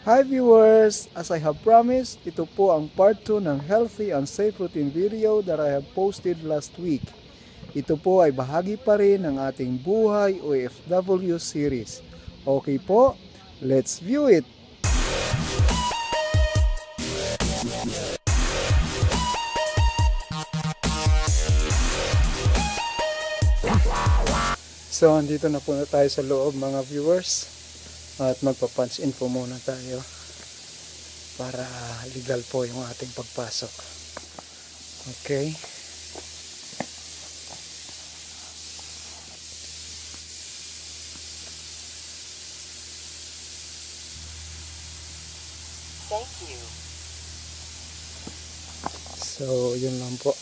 Hi viewers! As I have promised, ito po ang part 2 ng healthy and safe routine video that I have posted last week. Ito po ay bahagi pa rin ng ating Buhay OFW series. Okay po, let's view it! So, andito na po na tayo sa loob mga viewers. At magpa-punch in po muna tayo para legal po yung ating pagpasok. Okay. Thank you. So, yun lang po.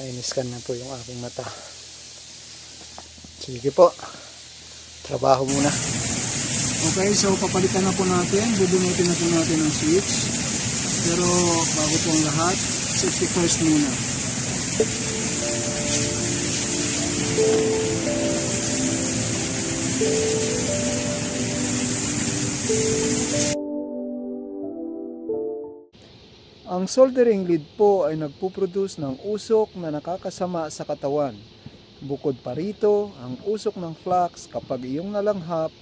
In-scan na po yung aking mata. Sige po. Trabaho muna. Okay, so papalitan na po natin. Bubunutin na po natin ang switch. Pero bago po ang lahat, safety first muna. Ang soldering lead po ay nagpuproduce ng usok na nakakasama sa katawan. Bukod pa rito, ang usok ng flux kapag iyong nalanghap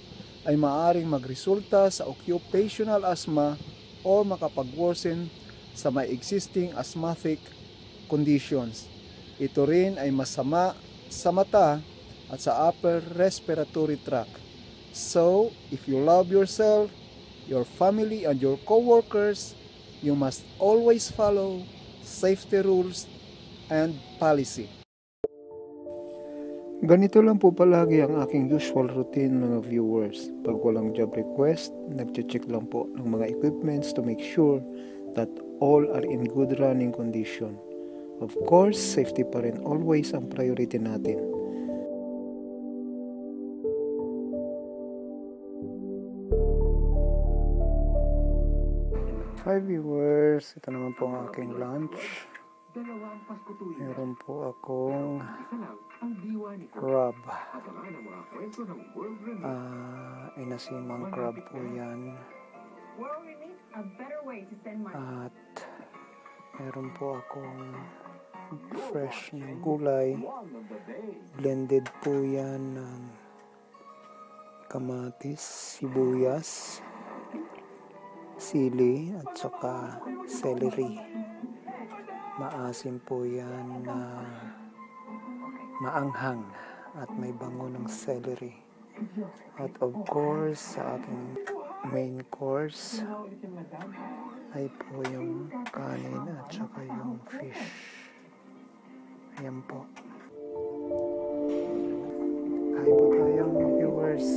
ay maaaring magresulta sa occupational asthma o makapag-worsen sa may existing asthmatic conditions. Ito rin ay masama sa mata at sa upper respiratory tract. So, if you love yourself, your family and your co-workers, you must always follow safety rules and policy. Ganito lang po palagi ang aking usual routine mga viewers. Pag walang job request, nagche-check lang po ng mga equipments to make sure that all are in good running condition. Of course, safety pa rin always ang priority natin. Hi viewers, ito naman po ang aking lunch. Meron po akong crab. Inasimang crab po yan. At meron po akong fresh na gulay. Blended po yan ng kamatis, sibuyas, sili at saka celery. Maasim po yan na maanghang at may bango ng celery. At of course, sa aking main course ay po yung kanin at saka yung fish. Ayan po. Kain po tayo mga viewers.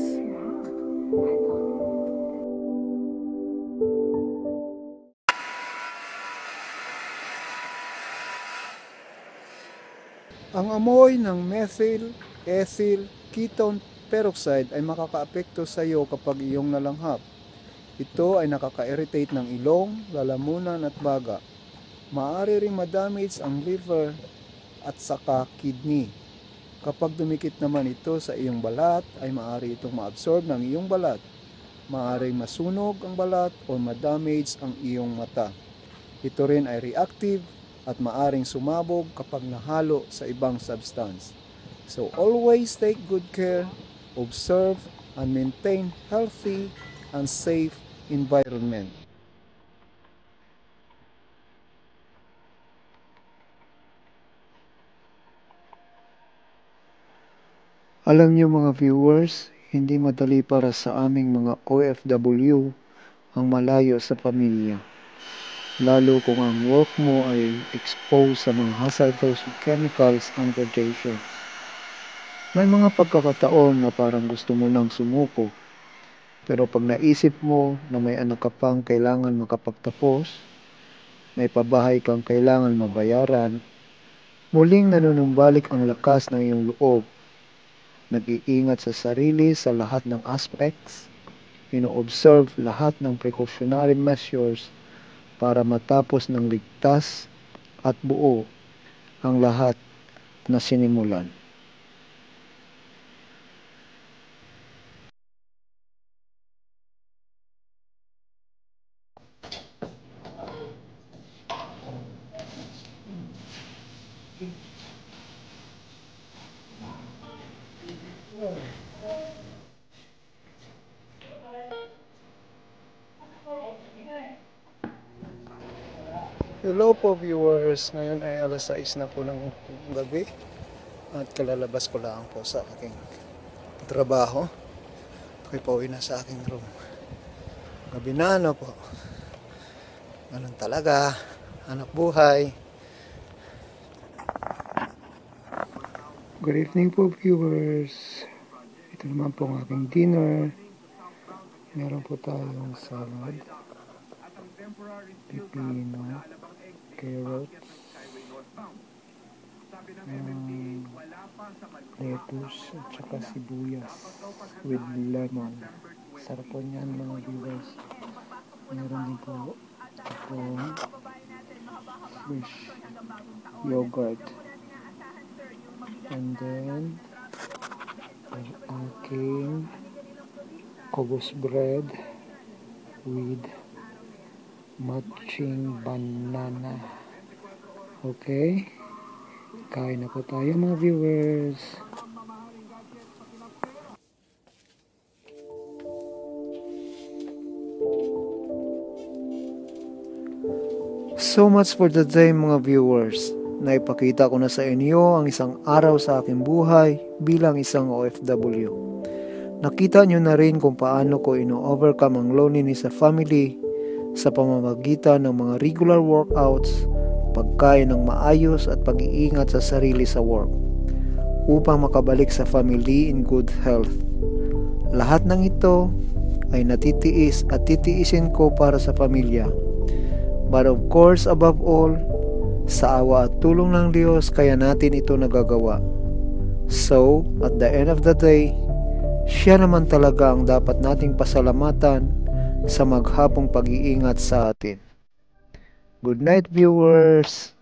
Ang amoy ng methyl, ethyl, ketone peroxide ay makakaapekto sa iyo kapag iyong nalanghap. Ito ay nakaka-irritate ng ilong, lalamunan at baga. Maaari ring madamage ang liver at saka kidney. Kapag dumikit naman ito sa iyong balat, ay maaari itong ma-absorb ng iyong balat. Maaaring masunog ang balat o madamage ang iyong mata. Ito rin ay reactive at maaring sumabog kapag nahalo sa ibang substance. So always take good care, observe, and maintain healthy and safe environment. Alam niyo mga viewers, hindi madali para sa aming mga OFW ang malayo sa pamilya. Lalo kung ang work mo ay exposed sa mga hazardous chemicals and radiation. May mga pagkakataon na parang gusto mo lang sumuko. Pero pag naisip mo na may anak ka pang kailangan makapagtapos, may pabahay kang kailangan mabayaran, muling nanunumbalik ang lakas ng iyong loob. Nag-iingat sa sarili sa lahat ng aspects, ino-observe lahat ng precautionary measures para matapos ng ligtas at buo ang lahat na sinimulan. Hello po viewers, ngayon ay alas 6 na po ng gabi at kalalabas ko lang po sa aking trabaho. Ako'y pauwi na sa aking room. Gabi na po. Ganun talaga, anak buhay. Good evening po viewers. Ito naman po ang aking dinner. Meron po tayong salad, pipino, carrots, lettuce at saka sibuyas with lemon. Sarap po niyan mga viewers. Meron din po itong fish yogurt. And then ang aking kogos bread with matching banana. Okay? Kain na po tayo mga viewers. So much for the day mga viewers. Naipakita ko na sa inyo ang isang araw sa aking buhay bilang isang OFW. Nakita nyo na rin kung paano ko ino-overcome ang loneliness sa family sa pamamagitan ng mga regular workouts, pagkain ng maayos at pag-iingat sa sarili sa work upang makabalik sa family in good health. Lahat ng ito ay natitiis at titiisin ko para sa pamilya. But of course, above all, sa awa at tulong ng Diyos kaya natin ito nagagawa. So, at the end of the day, siya naman talaga ang dapat nating pasalamatan sa maghapong pag-iingat sa atin. Good night viewers!